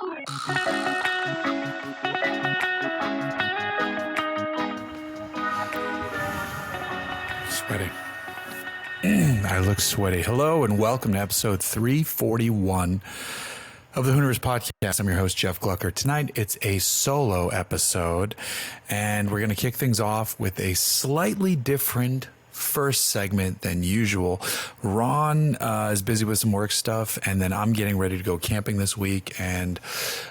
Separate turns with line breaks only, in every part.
Sweaty. I look sweaty. Hello and welcome to episode 341 of the Hooniverse podcast. I'm your host, Jeff Glucker. Tonight, it's a solo episode, and we're going to kick things off with a slightly different first segment than usual. Ron is busy with some work stuff, and then I'm getting ready to go camping this week, and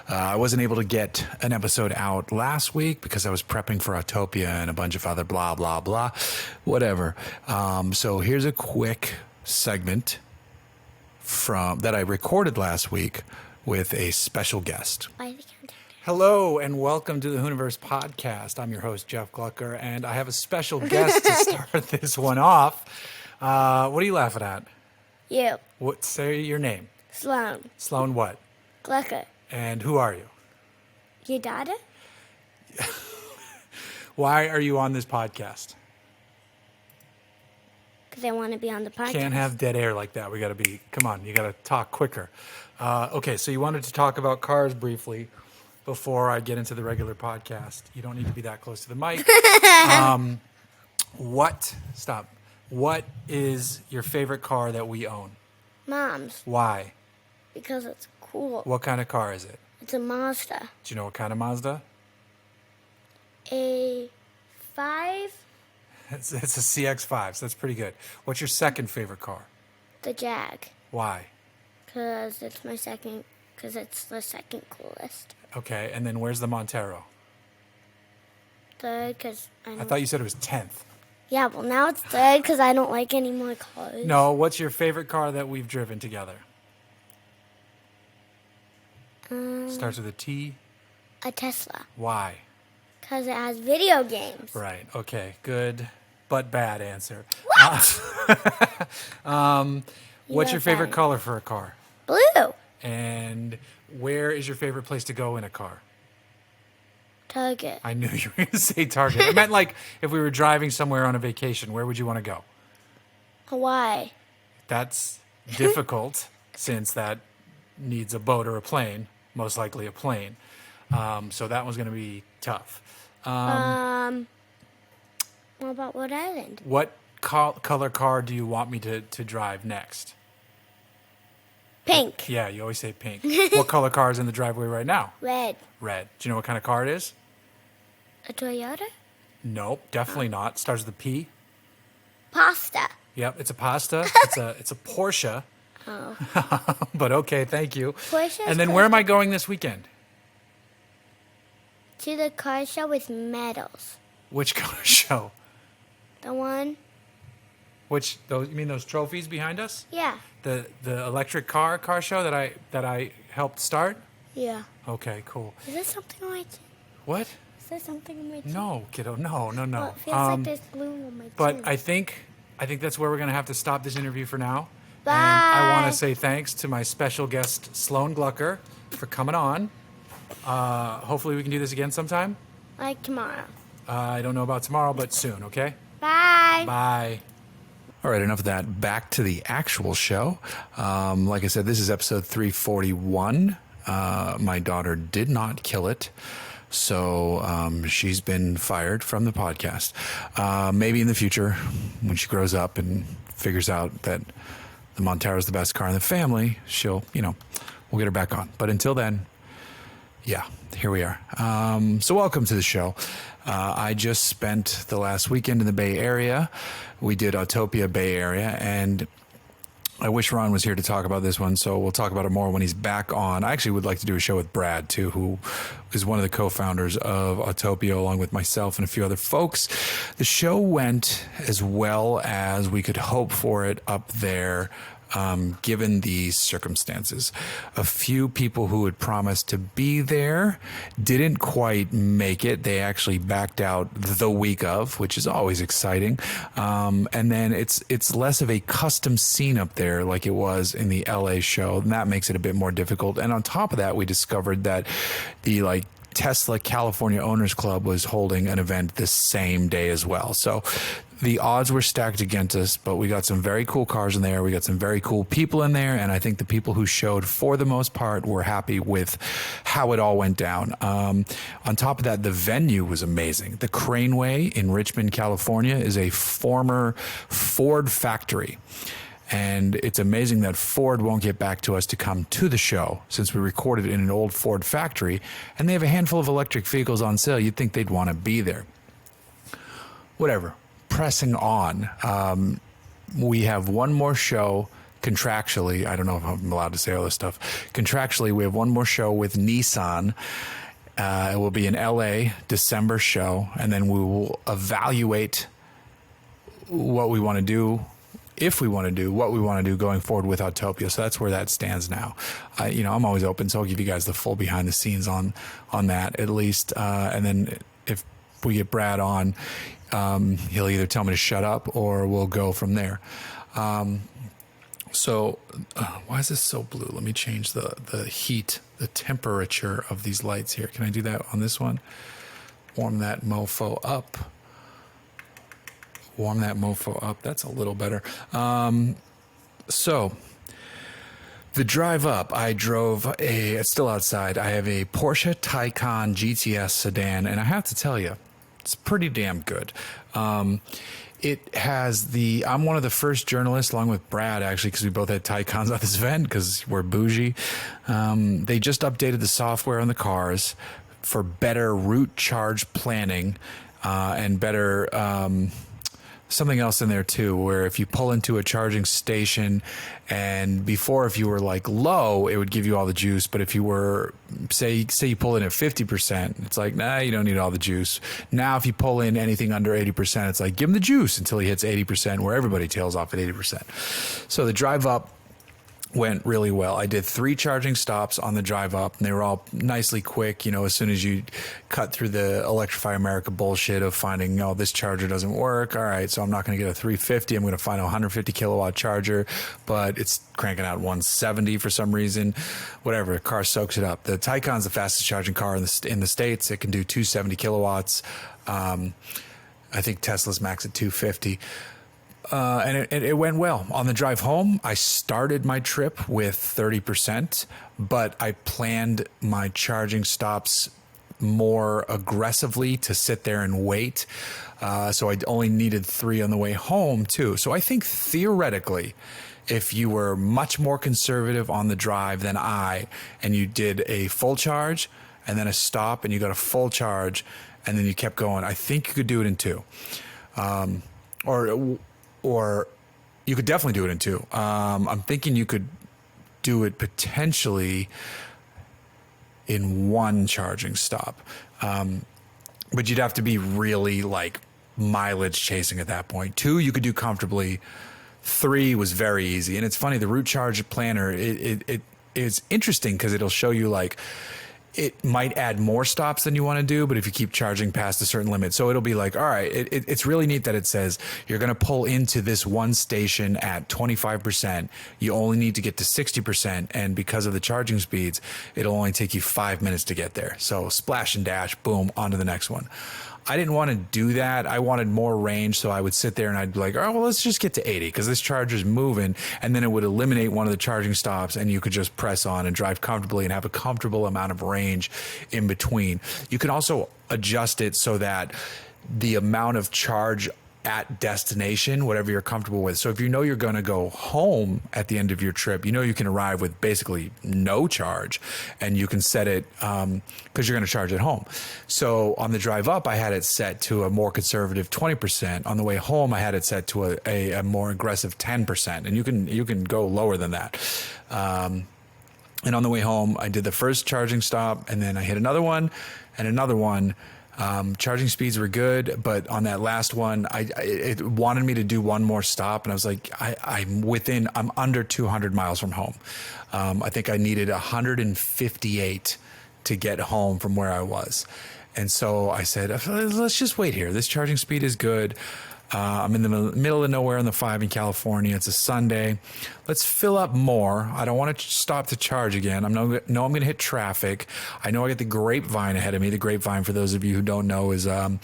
I wasn't able to get an episode out last week because I was prepping for Autopia and a bunch of other blah, blah, blah, whatever. So here's a quick segment that I recorded last week with a special guest. Hello and welcome to the Hooniverse podcast. I'm your host, Jeff Glucker, and I have a special guest to start this one off. What are you laughing at?
You.
Say your name.
Sloan.
Sloan what?
Glucker.
And who are you?
Your daughter?
Why are you on this podcast?
Because I want to be on the podcast.
Can't have dead air like that. Come on, you got to talk quicker. Okay, so you wanted to talk about cars briefly before I get into the regular podcast. You don't need to be that close to the mic. What is your favorite car that we own?
Mom's.
Why?
Because it's cool.
What kind of car is it?
It's a Mazda.
Do you know what kind of Mazda?
A 5?
It's a CX-5, so that's pretty good. What's your second favorite car?
The Jag.
Why?
Because it's the second coolest.
Okay, and then where's the Montero?
Third, because
I thought you said it was 10th.
Yeah, well, now it's third because I don't like any more cars.
No, what's your favorite car that we've driven together? Starts with a T.
A Tesla.
Why?
Because it has video games.
Right, okay, good, but bad answer.
What?
What's your favorite color for a car?
Blue.
And where is your favorite place to go in a car?
Target.
I knew you were going to say Target. I meant like if we were driving somewhere on a vacation, where would you want to go?
Hawaii.
That's difficult since that needs a boat or a plane, most likely a plane. So that one's going to be tough.
What about Rhode Island?
What color car do you want me to drive next?
Pink.
Yeah, you always say pink. What color car is in the driveway right now?
Red.
Red. Do you know what kind of car it is?
A Toyota?
Nope, definitely not. Starts with a P.
Pasta.
Yep, it's a pasta. It's a Porsche.
Oh.
But okay, thank you.
Porsche.
And then where am I going this weekend?
To the car show with medals.
Which car show?
The one?
You mean those trophies behind us?
Yeah.
The electric car show that I helped start?
Yeah.
Okay, cool.
Is there something on my chin?
What?
Is there something on my chin?
No, kiddo. No.
Well, it feels like there's glue on my chin.
But I think that's where we're going to have to stop this interview for now.
Bye.
And I want to say thanks to my special guest, Sloan Glucker, for coming on. Hopefully we can do this again sometime.
Like tomorrow.
I don't know about tomorrow, but soon, okay?
Bye.
Bye. All right, enough of that. Back to the actual show. Like I said, this is episode 341. My daughter did not kill it. So she's been fired from the podcast. Maybe in the future, when she grows up and figures out that the Montero is the best car in the family, we'll get her back on. But until then, yeah, here we are. So welcome to the show. I just spent the last weekend in the Bay Area. We did Autopia Bay Area, and I wish Ron was here to talk about this one, so we'll talk about it more when he's back on. I actually would like to do a show with Brad, too, who is one of the co-founders of Autopia, along with myself and a few other folks. The show went as well as we could hope for it up there. Given the circumstances. A few people who had promised to be there didn't quite make it. They actually backed out the week of, which is always exciting. And then it's less of a custom scene up there like it was in the LA show, and that makes it a bit more difficult. And on top of that, we discovered that the Tesla California Owners Club was holding an event the same day as well. So the odds were stacked against us, but we got some very cool cars in there. We got some very cool people in there. And I think the people who showed, for the most part, were happy with how it all went down. On top of that, the venue was amazing. The Craneway in Richmond, California is a former Ford factory. And it's amazing that Ford won't get back to us to come to the show, since we recorded in an old Ford factory and they have a handful of electric vehicles on sale. You'd think they'd want to be there. Whatever. Pressing on, we have one more show contractually. I don't know if I'm allowed to say all this stuff. Contractually, we have one more show with Nissan. It will be an LA December show, and then we will evaluate what we want to do, if we want to do what we want to do going forward with Autopia. So that's where that stands now. I'm always open, so I'll give you guys the full behind the scenes on that at least. And then if we get Brad on, he'll either tell me to shut up or we'll go from there. So why is this so blue? Let me change the heat, the temperature of these lights here. Can I do that on this one? Warm that mofo up. Warm that mofo up. That's a little better. So the drive up, I drove it's still outside. I have a Porsche Taycan GTS sedan, and I have to tell you, it's pretty damn good. It has I'm one of the first journalists, along with Brad, actually, because we both had Taycans at this event, because we're bougie. They just updated the software on the cars for better route charge planning and better something else in there too, where if you pull into a charging station, and before, if you were like low, it would give you all the juice. But if you were, say you pull in at 50%, it's like, nah, you don't need all the juice. Now, if you pull in anything under 80%, it's like, give him the juice until he hits 80%, where everybody tails off at 80%. So the drive up went really well. I did 3 charging stops on the drive up, and they were all nicely quick. As soon as you cut through the Electrify America bullshit of finding, this charger doesn't work. All right, so I'm not going to get a 350. I'm going to find a 150 kilowatt charger, but it's cranking out 170 for some reason. Whatever, the car soaks it up. The Taycan's the fastest charging car in the States. It can do 270 kilowatts. I think Tesla's max at 250. And it went well. On the drive home, I started my trip with 30%, but I planned my charging stops more aggressively to sit there and wait. So I only needed 3 on the way home too. So I think theoretically, if you were much more conservative on the drive than and you did a full charge and then a stop and you got a full charge and then you kept going, I think you could do it in 2. Or you could definitely do it in 2. I'm thinking you could do it potentially in 1 charging stop. But you'd have to be really like mileage chasing at that point. 2, you could do comfortably. 3 was very easy. And it's funny, the route charge planner, it is interesting because it'll show you like, it might add more stops than you want to do, but if you keep charging past a certain limit. So it'll be like, all right, it's really neat that it says you're going to pull into this one station at 25%. You only need to get to 60%. And because of the charging speeds, it'll only take you 5 minutes to get there. So splash and dash, boom, onto the next one. I didn't want to do that. I wanted more range, so I would sit there and I'd be like, oh, well, let's just get to 80 because this charger's moving, and then it would eliminate one of the charging stops and you could just press on and drive comfortably and have a comfortable amount of range in between. You can also adjust it so that the amount of charge at destination, whatever you're comfortable with. So if you know you're going to go home at the end of your trip, you can arrive with basically no charge, and you can set it because you're going to charge at home. So on the drive up, I had it set to a more conservative 20%. On the way home, I had it set to a more aggressive 10%, and you can go lower than that. And on the way home, I did the first charging stop, and then I hit another one and another one. Charging speeds were good, but on that last one, it wanted me to do one more stop, and I was like, I'm under 200 miles from home. I think I needed 158 to get home from where I was. And so I said, let's just wait here. This charging speed is good. I'm in the middle of nowhere in the 5 in California. It's a Sunday. Let's fill up more. I don't want to stop to charge again. I'm going to hit traffic. I know I got the Grapevine ahead of me. The Grapevine, for those of you who don't know, is a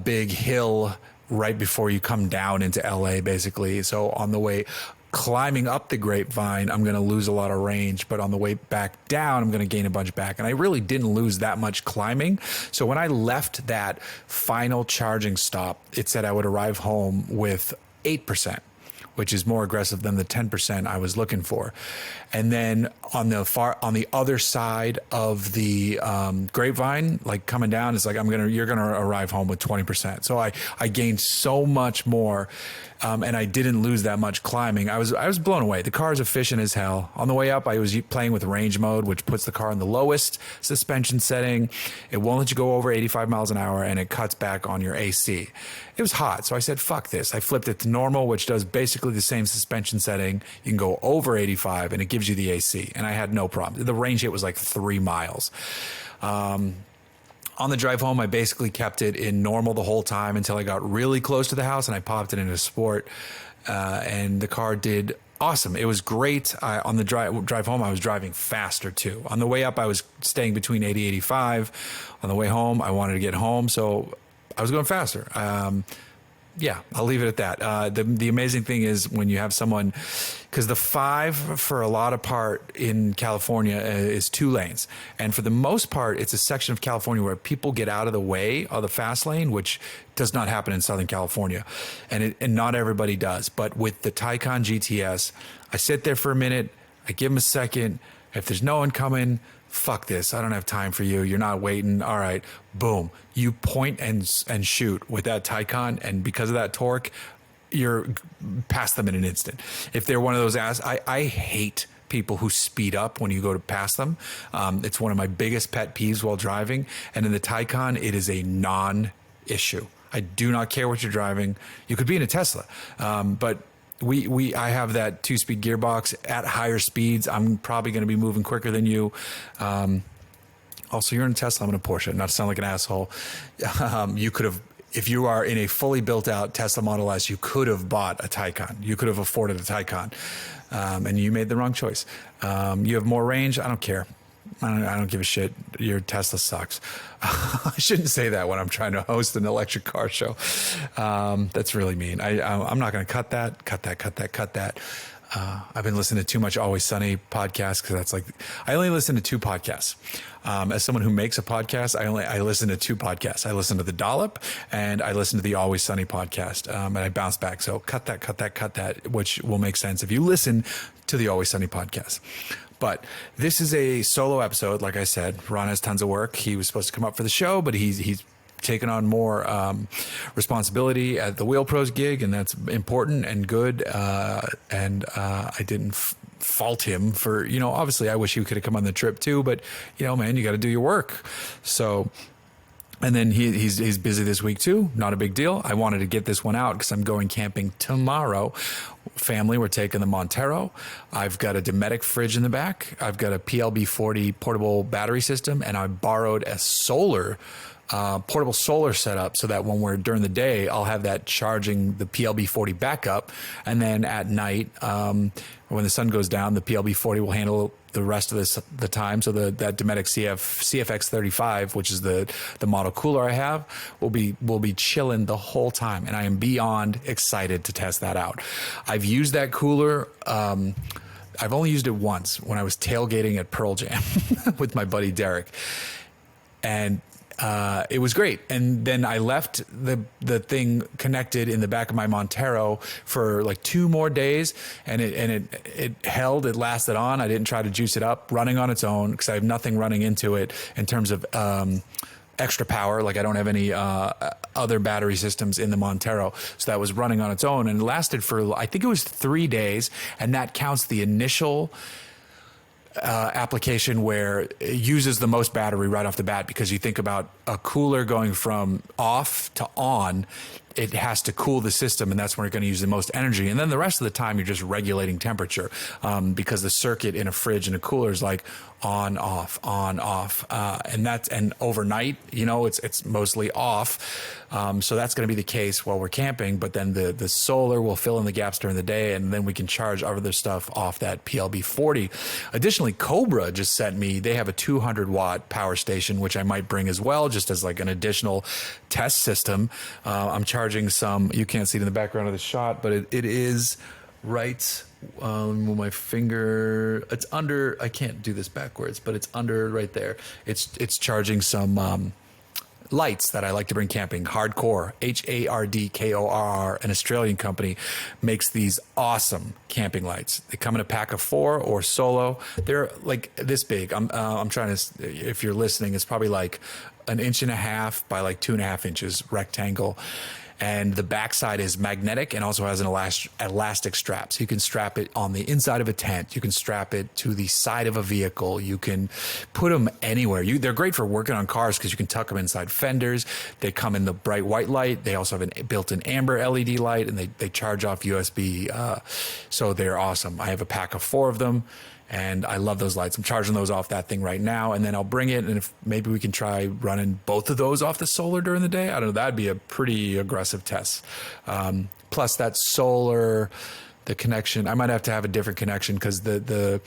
big hill right before you come down into LA, basically. So on the way climbing up the Grapevine, I'm going to lose a lot of range, but on the way back down, I'm going to gain a bunch back. And I really didn't lose that much climbing. So when I left that final charging stop, it said I would arrive home with 8%, which is more aggressive than the 10% I was looking for. And then on the other side of the Grapevine, like coming down, it's like you're gonna arrive home with 20%. So I gained so much more, and I didn't lose that much climbing. I was blown away. The car is efficient as hell. On the way up, I was playing with range mode, which puts the car in the lowest suspension setting. It won't let you go over 85 miles an hour, and it cuts back on your AC. It was hot, so I said, fuck this. I flipped it to normal, which does basically the same suspension setting. You can go over 85, and it gives you the AC, and I had no problem. The range hit was like 3 miles. On the drive home, I basically kept it in normal the whole time until I got really close to the house, and I popped it into sport, and the car did awesome. It was great. On the drive home, I was driving faster too. On the way up, I was staying between 80, 85. On the way home, I wanted to get home, so I was going faster. Yeah, I'll leave it at that. The amazing thing is when you have someone, because the 5 for a lot of part in California is 2 lanes. And for the most part, it's a section of California where people get out of the way of the fast lane, which does not happen in Southern California. And not everybody does. But with the Taycan GTS, I sit there for a minute, I give them a second. If there's no one coming, fuck this. I don't have time for you. You're not waiting. All right. Boom. You point and shoot with that Taycan. And because of that torque, you're past them in an instant. If they're one of those I hate people who speed up when you go to pass them. It's one of my biggest pet peeves while driving. And in the Taycan, it is a non-issue. I do not care what you're driving. You could be in a Tesla. But I have that 2-speed gearbox at higher speeds. I'm probably going to be moving quicker than you. Also, you're in a Tesla. I'm in a Porsche. Not to sound like an asshole. You could have, if you are in a fully built out Tesla Model S, you could have bought a Taycan. You could have afforded a Taycan. And you made the wrong choice. You have more range. I don't care. I don't give a shit. Your Tesla sucks. I shouldn't say that when I'm trying to host an electric car show. That's really mean. I'm not going to cut that. I've been listening to too much Always Sunny podcast because that's like, I only listen to 2 podcasts. As someone who makes a podcast, I listen to 2 podcasts. I listen to the Dollop and I listen to the Always Sunny podcast. And I bounce back. So cut that, which will make sense if you listen to the Always Sunny podcast. But this is a solo episode. Like I said, Ron has tons of work. He was supposed to come up for the show, but he's taken on more responsibility at the Wheel Pros gig, and that's important and good. And I didn't fault him for, obviously I wish he could have come on the trip too, but man, you got to do your work. So, and then he's busy this week too. Not a big deal. I wanted to get this one out because I'm going camping tomorrow. Family, we're taking the Montero. I've got a Dometic fridge in the back. I've got a PLB40 portable battery system, and I borrowed a portable solar setup so that when we're during the day, I'll have that charging the PLB40 backup. And then at night, when the sun goes down, the PLB40 will handle the rest of the time. So that Dometic CFX35, which is the model cooler I have, will be chilling the whole time. And I am beyond excited to test that out. I've used that cooler. I've only used it once when I was tailgating at Pearl Jam with my buddy Derek. And it was great. And then I left the thing connected in the back of my Montero for like 2 more days, and it held, it lasted on. I didn't try to juice it up, running on its own, because I have nothing running into it in terms of extra power. Like I don't have any other battery systems in the Montero. So that was running on its own, and it lasted for, I think it was 3 days, and that counts the initial application where it uses the most battery right off the bat, because you think about a cooler going from off to on, it has to cool the system, and that's when you're going to use the most energy. And then the rest of the time, you're just regulating temperature, because the circuit in a fridge and a cooler is like on, off, and overnight, it's mostly off. So that's going to be the case while we're camping, but then the solar will fill in the gaps during the day, and then we can charge other stuff off that PLB40. Additionally, Cobra just sent me, they have a 200 watt power station, which I might bring as well, just as like an additional test system. I'm charging charging some. You can't see it in the background of the shot, but it is right. With my finger, it's under. I can't do this backwards, but it's under right there. It's charging some lights that I like to bring camping. Hardcore, Hardkor, an Australian company, makes these awesome camping lights. They come in a pack of 4 or solo. They're like this big. I'm trying to. If you're listening, it's probably like 1.5 inches by like 2.5 inches rectangle. And the backside is magnetic and also has an elastic strap. So you can strap it on the inside of a tent. You can strap it to the side of a vehicle. You can put them anywhere. They're great for working on cars because you can tuck them inside fenders. They come in the bright white light. They also have a built-in amber LED light, and they charge off USB. So they're awesome. I have a pack of 4 of them. And I love those lights. I'm charging those off that thing right now, and then I'll bring it. And if maybe we can try running both of those off the solar during the day. I don't know. That'd be a pretty aggressive test. Plus that solar, the connection. I might have to have a different connection because the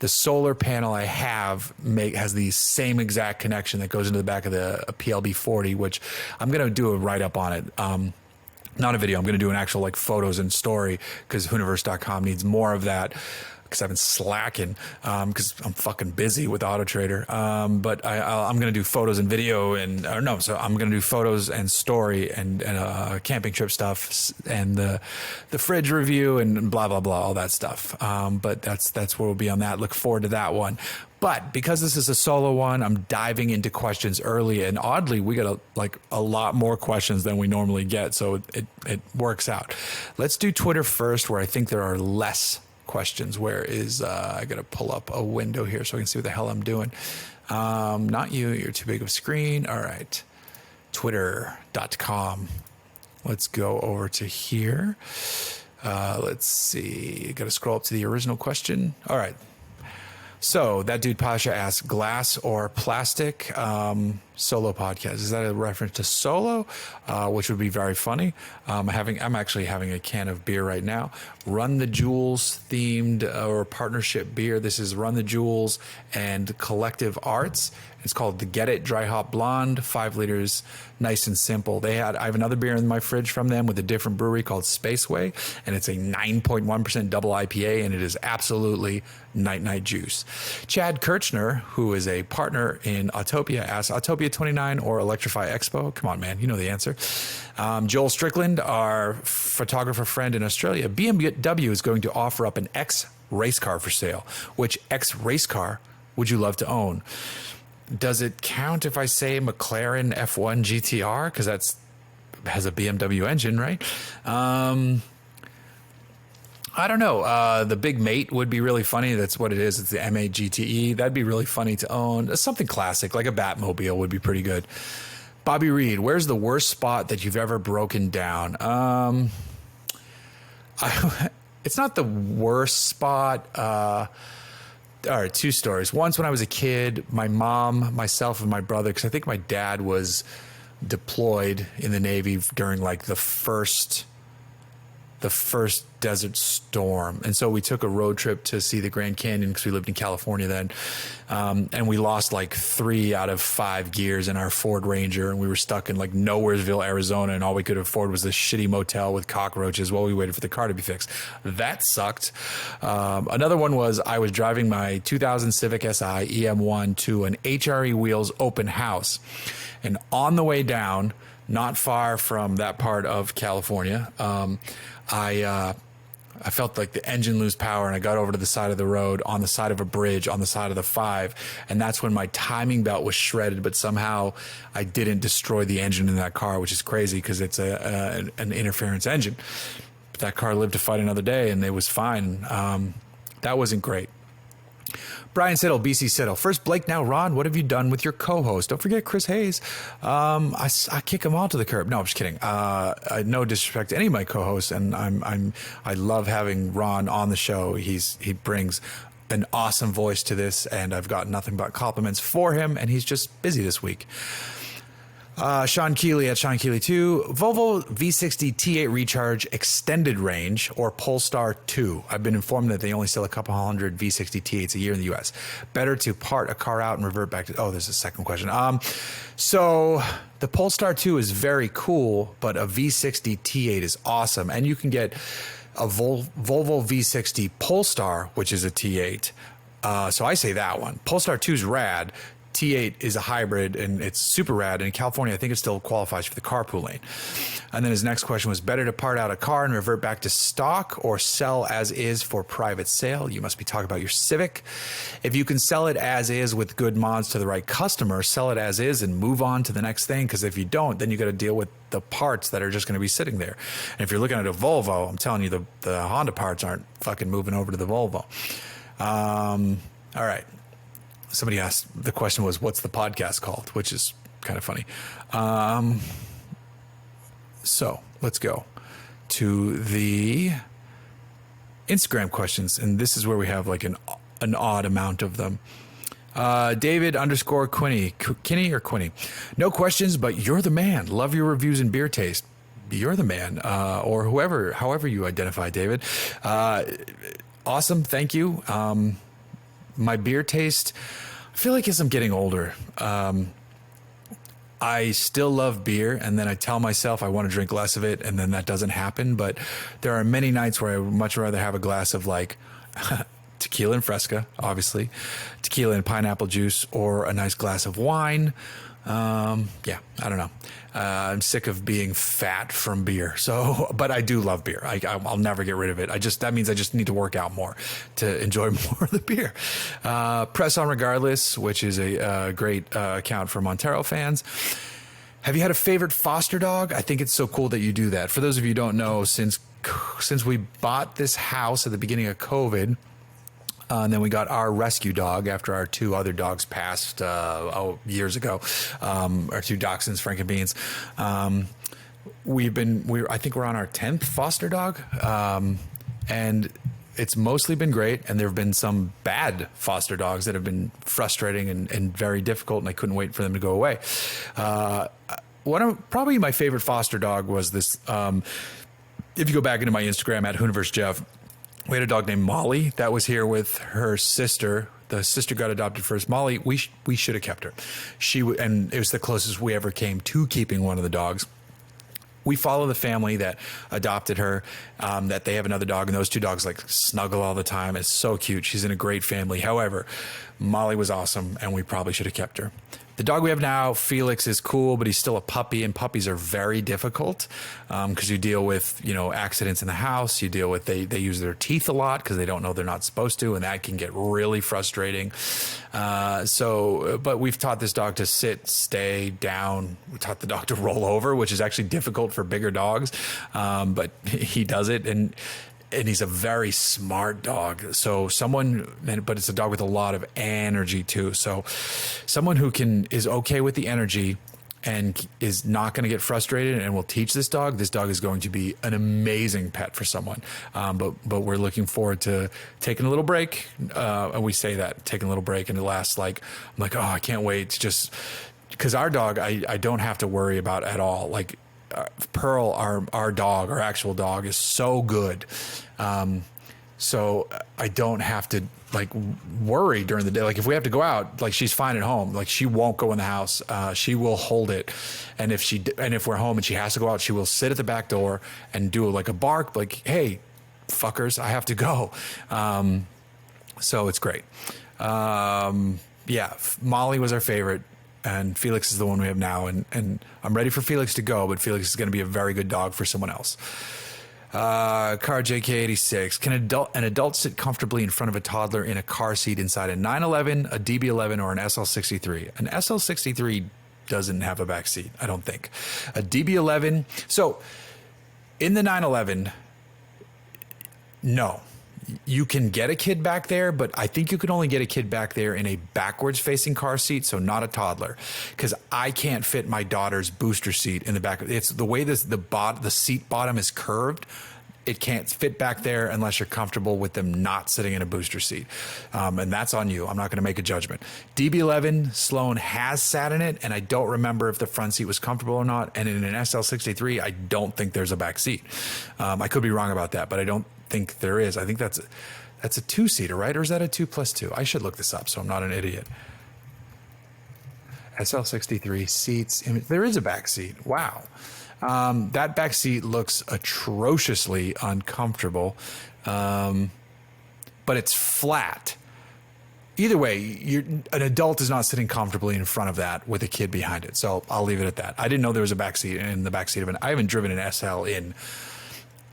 solar panel I have has the same exact connection that goes into the back of the PLB 40, which I'm gonna do a write up on it. Not a video. I'm going to do an actual like photos and story because Hooniverse.com needs more of that. Because I've been slacking because I'm fucking busy with Auto Trader. But I'm going to do photos and video so I'm going to do photos and story and camping trip stuff and the fridge review and blah, blah, blah, all that stuff. But that's where we'll be on that. Look forward to that one. But because this is a solo one, I'm diving into questions early, and oddly, we got a lot more questions than we normally get. So it works out. Let's do Twitter first, where I think there are less questions. Where is I gotta pull up a window here so I can see what the hell I'm doing. Not you, you're too big of a screen. All right, twitter.com. Let's go over to here. Let's see, gotta scroll up to the original question. All right, so that dude Pasha asked, glass or plastic solo podcast. Is that a reference to solo? Which would be very funny. I'm actually having a can of beer right now. Run the Jewels themed or partnership beer. This is Run the Jewels and Collective Arts. It's called the Get It Dry Hop Blonde, 5 liters, nice and simple. I have another beer in my fridge from them with a different brewery called Spaceway, and it's a 9.1% double IPA, and it is absolutely night juice. Chad Kirchner, who is a partner in Autopia, asks, Autopia 29 or Electrify Expo? Come on, man, you know the answer. Joel Strickland, our photographer friend in Australia, BMW is going to offer up an X race car for sale. Which X race car would you love to own? Does it count if I say McLaren F1 GTR? Because has a BMW engine, right? I don't know. The Big Mate would be really funny. That's what it is. It's the M8 GTE. That'd be really funny to own. Something classic, like a Batmobile would be pretty good. Bobby Reed, where's the worst spot that you've ever broken down? It's not the worst spot. All right, 2 stories. Once when I was a kid, my mom, myself, and my brother, because I think my dad was deployed in the Navy during like the first desert storm. And so we took a road trip to see the Grand Canyon because we lived in California then. And we lost like 3 out of 5 gears in our Ford Ranger. And we were stuck in like Nowheresville, Arizona. And all we could afford was this shitty motel with cockroaches while we waited for the car to be fixed. That sucked. Another one was I was driving my 2000 Civic Si EM1 to an HRE Wheels open house. And on the way down, not far from that part of California, I felt like the engine lose power, and I got over to the side of the road on the side of a bridge on the side of the 5. And that's when my timing belt was shredded, but somehow I didn't destroy the engine in that car, which is crazy because it's an interference engine. But that car lived to fight another day, and it was fine. That wasn't great. Brian Siddle, BC Siddle. First Blake, now Ron. What have you done with your co-host? Don't forget Chris Hayes. I kick him all to the curb. No, I'm just kidding. No disrespect to any of my co-hosts, and I love having Ron on the show. He brings an awesome voice to this, and I've got nothing but compliments for him. And he's just busy this week. Sean Keeley at Sean Keeley 2. Volvo V60 T8 Recharge Extended Range or Polestar 2. I've been informed that they only sell a couple hundred V60 T8s a year in the U.S. Better to part a car out and revert back to... Oh, there's a second question. So the Polestar 2 is very cool, but a V60 T8 is awesome. And you can get a Volvo V60 Polestar, which is a T8. So I say that one. Polestar 2 is rad. T8 is a hybrid and it's super rad. And in California, I think it still qualifies for the carpool lane. And then his next question was, better to part out a car and revert back to stock or sell as is for private sale? You must be talking about your Civic. If you can sell it as is with good mods to the right customer, sell it as is and move on to the next thing. Because if you don't, then you got to deal with the parts that are just going to be sitting there. And if you're looking at a Volvo, I'm telling you, the Honda parts aren't fucking moving over to the Volvo. All right. Somebody asked, the question was, what's the podcast called? Which is kind of funny. So let's go to the Instagram questions. And this is where we have like an odd amount of them. David _ Kinney or Quinny. No questions, but you're the man. Love your reviews and beer taste. You're the man, or however you identify, David. Awesome. Thank you. My beer taste, I feel like as I'm getting older, I still love beer, and then I tell myself I want to drink less of it, and then that doesn't happen. But there are many nights where I would much rather have a glass of like tequila and Fresca, obviously, tequila and pineapple juice, or a nice glass of wine. Yeah, I don't know. I'm sick of being fat from beer. So, but I do love beer. I'll never get rid of it. That means I just need to work out more to enjoy more of the beer. Press on regardless, which is a great account for Montero fans. Have you had a favorite foster dog? I think it's so cool that you do that. For those of you who don't know, since we bought this house at the beginning of COVID, and then we got our rescue dog after our two other dogs passed years ago. Our two dachshunds, Frank and Beans. I think we're on our 10th foster dog, and it's mostly been great. And there have been some bad foster dogs that have been frustrating and very difficult, and I couldn't wait for them to go away. Probably my favorite foster dog was this. If you go back into my Instagram at Hooniverse Jeff. We had a dog named Molly that was here with her sister. The sister got adopted first. Molly, we should have kept her. And it was the closest we ever came to keeping one of the dogs. We follow the family that adopted her, that they have another dog, and those two dogs like snuggle all the time. It's so cute. She's in a great family. However, Molly was awesome, and we probably should have kept her. The dog we have now, Felix, is cool, but he's still a puppy, and puppies are very difficult because you deal with, accidents in the house. You deal with, they use their teeth a lot because they don't know they're not supposed to, and that can get really frustrating. But we've taught this dog to sit, stay down. We taught the dog to roll over, which is actually difficult for bigger dogs, but he does it, and he's a very smart dog. So but it's a dog with a lot of energy too. So someone who is okay with the energy and is not going to get frustrated and will teach this dog is going to be an amazing pet for someone. But we're looking forward to taking a little break. And we say that, taking a little break, and it lasts I'm like, oh, I can't wait. Just because our dog, I don't have to worry about at all. Like, Pearl, our dog, our actual dog, is so good. So I don't have to worry during the day. Like if we have to go out, she's fine at home. Like she won't go in the house. She will hold it. And if we're home and she has to go out, she will sit at the back door and do a bark, hey, fuckers, I have to go. So it's great. Yeah, Molly was our favorite. And Felix is the one we have now, and I'm ready for Felix to go, but Felix is going to be a very good dog for someone else. Car JK86. Can an adult sit comfortably in front of a toddler in a car seat inside a 911, a DB11, or an SL63? An SL63 doesn't have a back seat, I don't think. A DB11. So in the 911, no. You can get a kid back there, but I think you can only get a kid back there in a backwards facing car seat, so not a toddler, because I can't fit my daughter's booster seat in the back. It's the way the seat bottom is curved. it can't fit back there unless you're comfortable with them not sitting in a booster seat. And that's on you. I'm not going to make a judgment. DB11, Sloan has sat in it, and I don't remember if the front seat was comfortable or not. And in an SL63, I don't think there's a back seat. I could be wrong about that, but I don't think there is. I think that's a 2-seater, right? Or is that a 2+2? I should look this up so I'm not an idiot. SL63 seats. There is a back seat. Wow. That back seat looks atrociously uncomfortable, but it's flat. Either way, an adult is not sitting comfortably in front of that with a kid behind it. So I'll leave it at that. I didn't know there was a back seat in the back seat of it. I haven't driven an SL in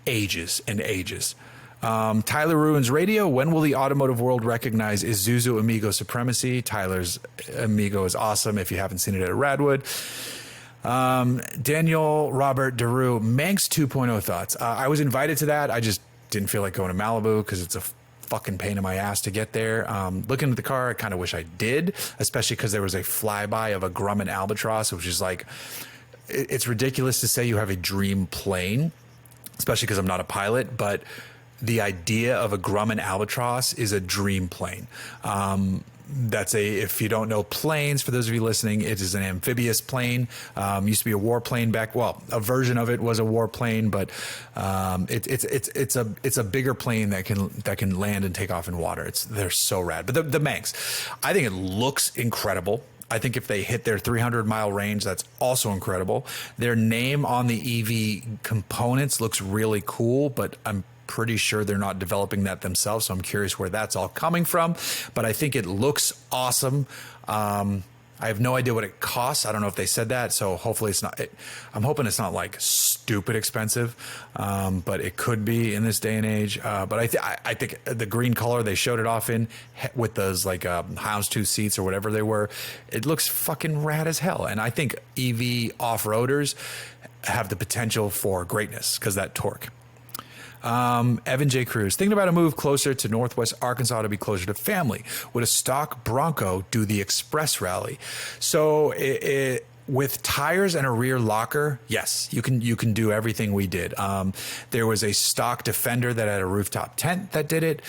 ages and ages. Tyler Ruins Radio. When will the automotive world recognize Isuzu Amigo supremacy? Tyler's Amigo is awesome if you haven't seen it at Radwood. Daniel Robert Daru, Manx 2.0 thoughts. I was invited to that. I just didn't feel like going to Malibu because it's a fucking pain in my ass to get there. Looking at the car, I kind of wish I did, especially because there was a flyby of a Grumman Albatross, which is like, it's ridiculous to say you have a dream plane, especially because I'm not a pilot, but the idea of a Grumman Albatross is a dream plane. If you don't know planes, for those of you listening, it is an amphibious plane. Used to be a warplane a version of it was a warplane, but it's a bigger plane that can land and take off in water. They're so rad. But the Manx, I think it looks incredible. I think if they hit their 300-mile range, that's also incredible. Their name on the EV components looks really cool, but I'm pretty sure they're not developing that themselves, so I'm curious where that's all coming from. But I think it looks awesome. I have no idea what it costs. I don't know if they said that, so hopefully it's not. I'm hoping it's not like stupid expensive, but it could be in this day and age. But I think the green color they showed it off in with those like houndstooth seats or whatever they were, it looks fucking rad as hell. And I think EV off-roaders have the potential for greatness because that torque. Evan J. Cruz, thinking about a move closer to Northwest Arkansas to be closer to family. Would a stock Bronco do the express rally? So with tires and a rear locker, yes, you can do everything we did. There was a stock Defender that had a rooftop tent that did it.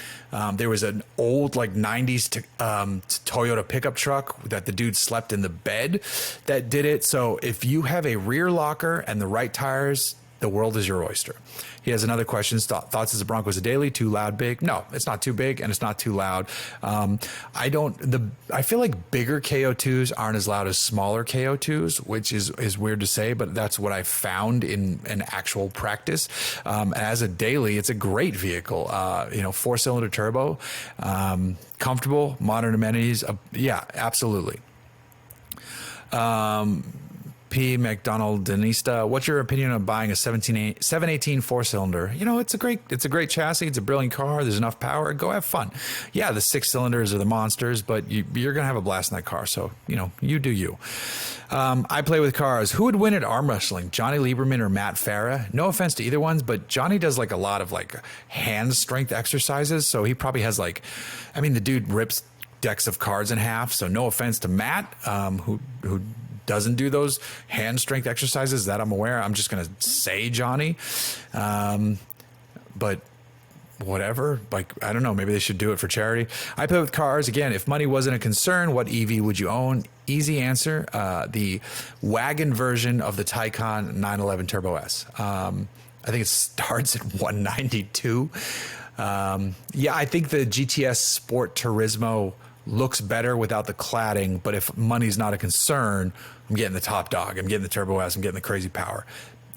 There was an old like 90s Toyota pickup truck that the dude slept in the bed that did it. So if you have a rear locker and the right tires, the world is your oyster. He has another question. Thoughts as a Broncos a daily? Too loud, big? No, it's not too big and it's not too loud. I feel like bigger KO2s aren't as loud as smaller KO2s, which is weird to say, but that's what I found in an actual practice. As a daily, it's a great vehicle. 4-cylinder turbo, comfortable, modern amenities. Yeah, absolutely. P. McDonald Denista, what's your opinion on buying a 718 4-cylinder? It's a great chassis. It's a brilliant car. There's enough power. Go have fun. Yeah, the 6 cylinders are the monsters, but you're going to have a blast in that car. So, you do you. I play with cars. Who would win at arm wrestling? Johnny Lieberman or Matt Farah? No offense to either ones, but Johnny does like a lot of like hand strength exercises. So he probably has the dude rips decks of cards in half. So no offense to Matt, who doesn't do those hand strength exercises that I'm aware. I'm just going to say Johnny. But whatever, I don't know, maybe they should do it for charity. I play with cars. Again, if money wasn't a concern, what EV would you own? Easy answer. The wagon version of the Taycan 911 Turbo S. I think it starts at 192. I think the GTS Sport Turismo looks better without the cladding, but if money's not a concern, I'm getting the top dog. I'm getting the Turbo S. I'm getting the crazy power.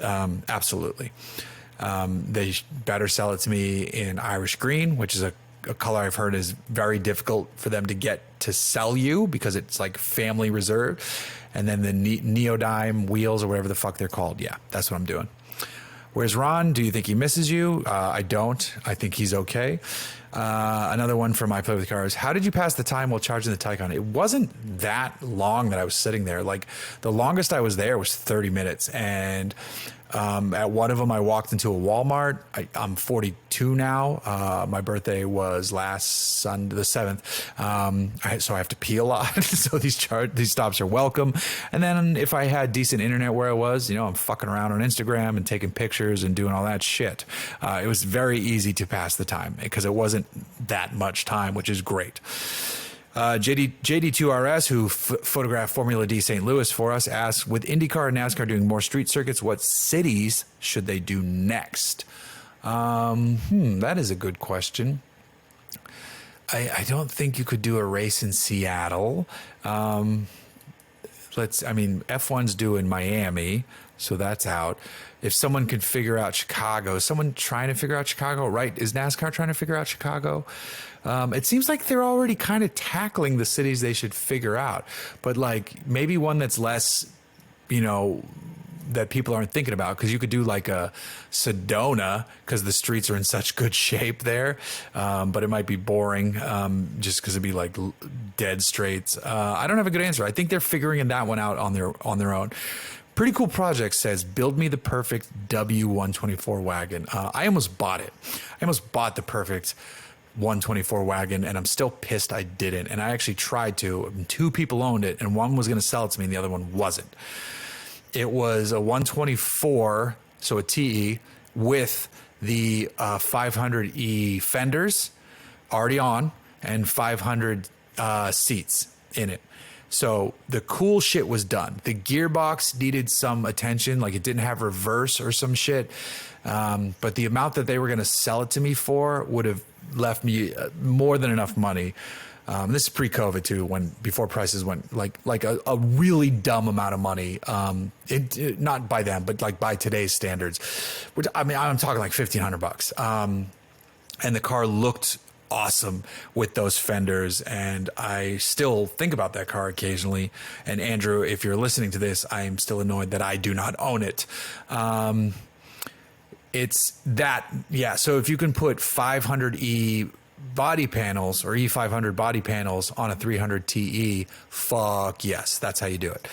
Absolutely. They better sell it to me in Irish green, which is a color I've heard is very difficult for them to get to sell you because it's like family reserved. And then the Neodyme wheels or whatever the fuck they're called. Yeah, that's what I'm doing. Where's Ron? Do you think he misses you? I don't. I think he's okay. Another one from I Play With Cars. How did you pass the time while charging the Taycan? It wasn't that long that I was sitting there. Like the longest I was there was 30 minutes. And at one of them, I walked into a Walmart. I'm 42 now. My birthday was last Sunday, the 7th. So I have to pee a lot. So these stops are welcome. And then if I had decent internet where I was, I'm fucking around on Instagram and taking pictures and doing all that shit. It was very easy to pass the time because it wasn't that much time, which is great. JD2RS, who photographed Formula D St. Louis for us, asks, with IndyCar and NASCAR doing more street circuits, what cities should they do next? That is a good question. I don't think you could do a race in Seattle. F1's due in Miami, so that's out. If someone could figure out Chicago, someone trying to figure out Chicago, right? Is NASCAR trying to figure out Chicago? It seems like they're already kind of tackling the cities they should figure out, but like maybe one that's less, that people aren't thinking about, because you could do like a Sedona because the streets are in such good shape there, but it might be boring just because it'd be like dead straights. I don't have a good answer. I think they're figuring that one out on their own. Pretty Cool Project says, build me the perfect W124 wagon. I almost bought it. I almost bought the perfect 124 wagon, and I'm still pissed I didn't. And I actually tried to. 2 people owned it, and one was going to sell it to me, and the other one wasn't. It was a 124, so a TE, with the 500E fenders already on and 500 seats in it. So the cool shit was done. The gearbox needed some attention, like it didn't have reverse or some shit. But the amount that they were going to sell it to me for would have left me more than enough money. This is pre-COVID too, before prices went like a really dumb amount of money. Not by them, but like by today's standards, which I'm talking like $1,500. And the car looked awesome with those fenders, and I still think about that car occasionally. And Andrew, if you're listening to this, I am still annoyed that I do not own it. It's that, yeah. So if you can put 500E body panels or E500 body panels on a 300 TE, fuck yes, that's how you do it.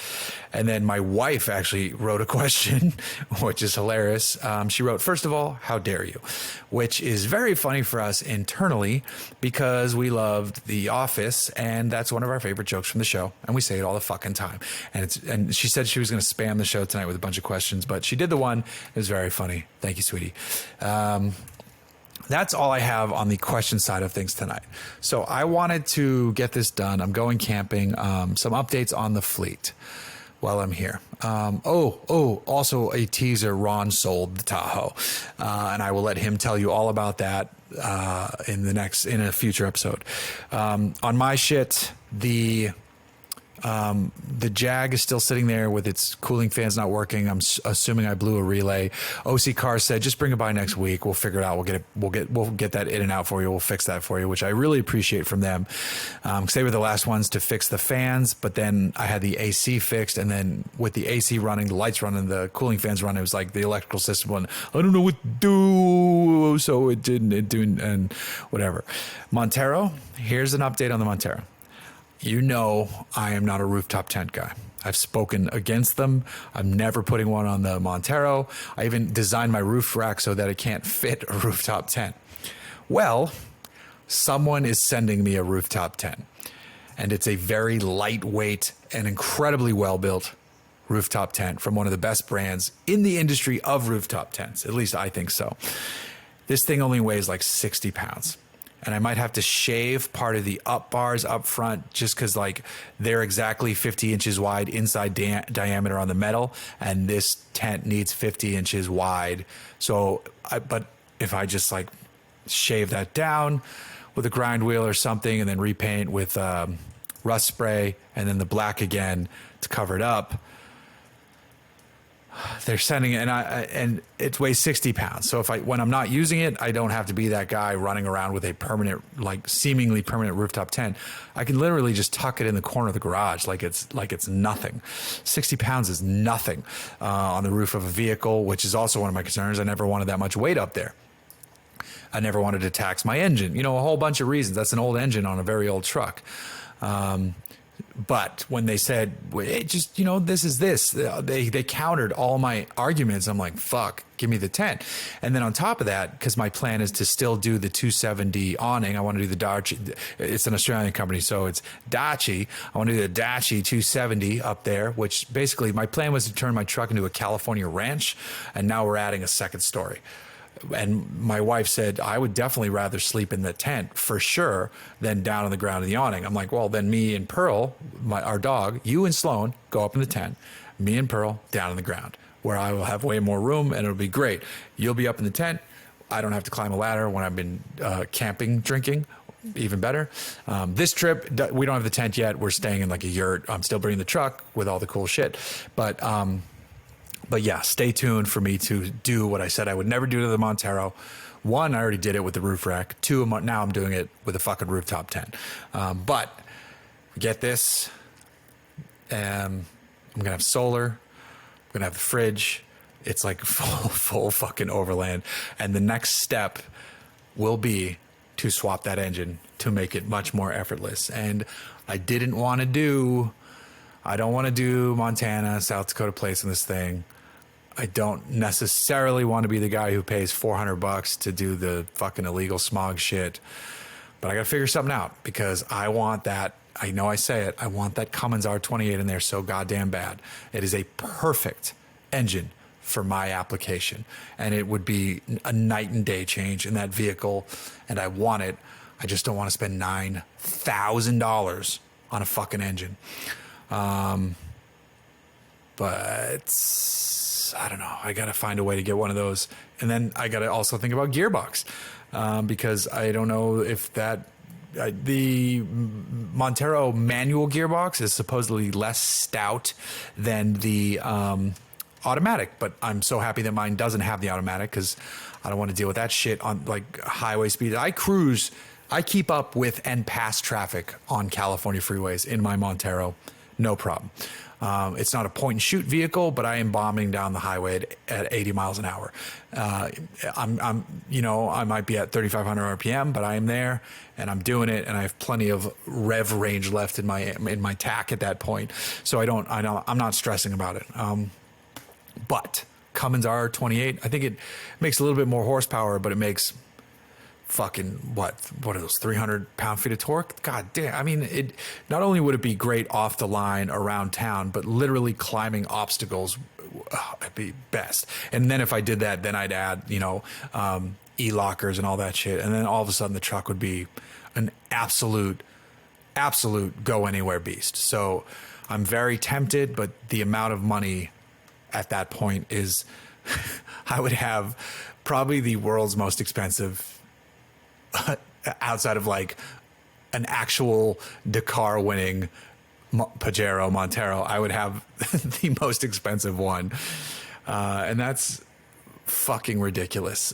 And then my wife actually wrote a question, which is hilarious. She wrote, first of all, how dare you? Which is very funny for us internally because we loved The Office, and that's one of our favorite jokes from the show, and we say it all the fucking time. And she said she was going to spam the show tonight with a bunch of questions, but she did the one. It was very funny. Thank you, sweetie. That's all I have on the question side of things tonight. So I wanted to get this done. I'm going camping. Some updates on the fleet while I'm here. Also a teaser. Ron sold the Tahoe, and I will let him tell you all about that in a future episode. On my shit, the Jag is still sitting there with its cooling fans not working. I'm assuming I blew a relay. OC Car said, just bring it by next week. We'll figure it out. We'll get that in and out for you. We'll fix that for you, which I really appreciate from them. Cause they were the last ones to fix the fans, but then I had the AC fixed, and then with the AC running, the lights running, the cooling fans running, it was like the electrical system went, I don't know what to do. So it didn't, and whatever. Montero, here's an update on the Montero. You know, I am not a rooftop tent guy. I've spoken against them. I'm never putting one on the Montero. I even designed my roof rack so that it can't fit a rooftop tent. Well, someone is sending me a rooftop tent, and it's a very lightweight and incredibly well-built rooftop tent from one of the best brands in the industry of rooftop tents. At least I think so. This thing only weighs like 60 pounds. And I might have to shave part of the up bars up front just because like they're exactly 50 inches wide inside diameter on the metal, and this tent needs 50 inches wide. So, but if I just like shave that down with a grind wheel or something, and then repaint with rust spray and then the black again to cover it up, they're sending it, and it weighs 60 pounds. So when I'm not using it, I don't have to be that guy running around with a permanent, like seemingly permanent rooftop tent. I can literally just tuck it in the corner of the garage like it's nothing. 60 pounds is nothing on the roof of a vehicle, which is also one of my concerns. I never wanted that much weight up there. I never wanted to tax my engine. You know, a whole bunch of reasons. That's an old engine on a very old truck. But when they said, hey, just, you know, this is this, they countered all my arguments. I'm like, fuck, give me the tent. And then on top of that, because my plan is to still do the 270 awning, I want to do the Dachi. It's an Australian company, so it's Dachi. I want to do the Dachi 270 up there, which basically my plan was to turn my truck into a California ranch. And now we're adding a second story. And my wife said, I would definitely rather sleep in the tent for sure than down on the ground in the awning. I'm like, well, then me and Pearl, our dog, you and Sloan go up in the tent, me and Pearl down on the ground where I will have way more room and it'll be great. You'll be up in the tent. I don't have to climb a ladder when I've been camping, drinking. Even better. This trip, we don't have the tent yet. We're staying in like a yurt. I'm still bringing the truck with all the cool shit. But yeah, stay tuned for me to do what I said I would never do to the Montero. One, I already did it with the roof rack. Two, now I'm doing it with a fucking rooftop tent. But get this. I'm going to have solar. I'm going to have the fridge. It's like full fucking overland. And the next step will be to swap that engine to make it much more effortless. And I don't want to do Montana, South Dakota place in this thing. I don't necessarily want to be the guy who pays $400 to do the fucking illegal smog shit. But I got to figure something out because I want that. I know I say it. I want that Cummins R28 in there so goddamn bad. It is a perfect engine for my application. And it would be a night and day change in that vehicle. And I want it. I just don't want to spend $9,000 on a fucking engine. But I don't know. I got to find a way to get one of those. And then I got to also think about gearbox because I don't know if the Montero manual gearbox is supposedly less stout than the automatic, but I'm so happy that mine doesn't have the automatic because I don't want to deal with that shit on like highway speed. I keep up with and pass traffic on California freeways in my Montero. No problem. It's not a point and shoot vehicle, but I am bombing down the highway at 80 miles an hour. I might be at 3,500 RPM, but I am there and I'm doing it. And I have plenty of rev range left in my tack at that point. So I'm not stressing about it. But Cummins R28, I think it makes a little bit more horsepower, but it makes fucking what are those 300 pound-feet of torque? God damn. I mean, it not only would it be great off the line around town, but literally climbing obstacles it'd be best. And then if I did that, then I'd add e-lockers and all that shit, and then all of a sudden the truck would be an absolute go anywhere beast. So I'm very tempted, but the amount of money at that point is I would have probably the world's most expensive outside of like an actual Dakar winning Pajero Montero, I would have the most expensive one. And that's fucking ridiculous.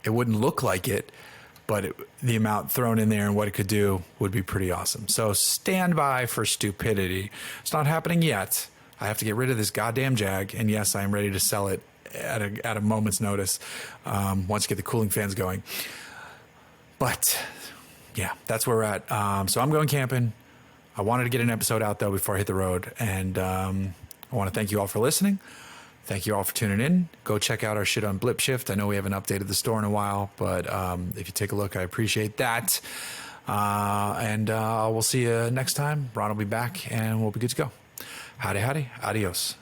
It wouldn't look like it, but the amount thrown in there and what it could do would be pretty awesome. So stand by for stupidity. It's not happening yet. I have to get rid of this goddamn Jag. And yes, I am ready to sell it at a moment's notice once I get the cooling fans going. But yeah, that's where we're at. So I'm going camping. I wanted to get an episode out though before I hit the road. And I want to thank you all for listening. Thank you all for tuning in. Go check out our shit on Blip Shift. I know we haven't updated the store in a while, but if you take a look, I appreciate that. And we'll see you next time. Ron will be back and we'll be good to go. Howdy, howdy. Adios.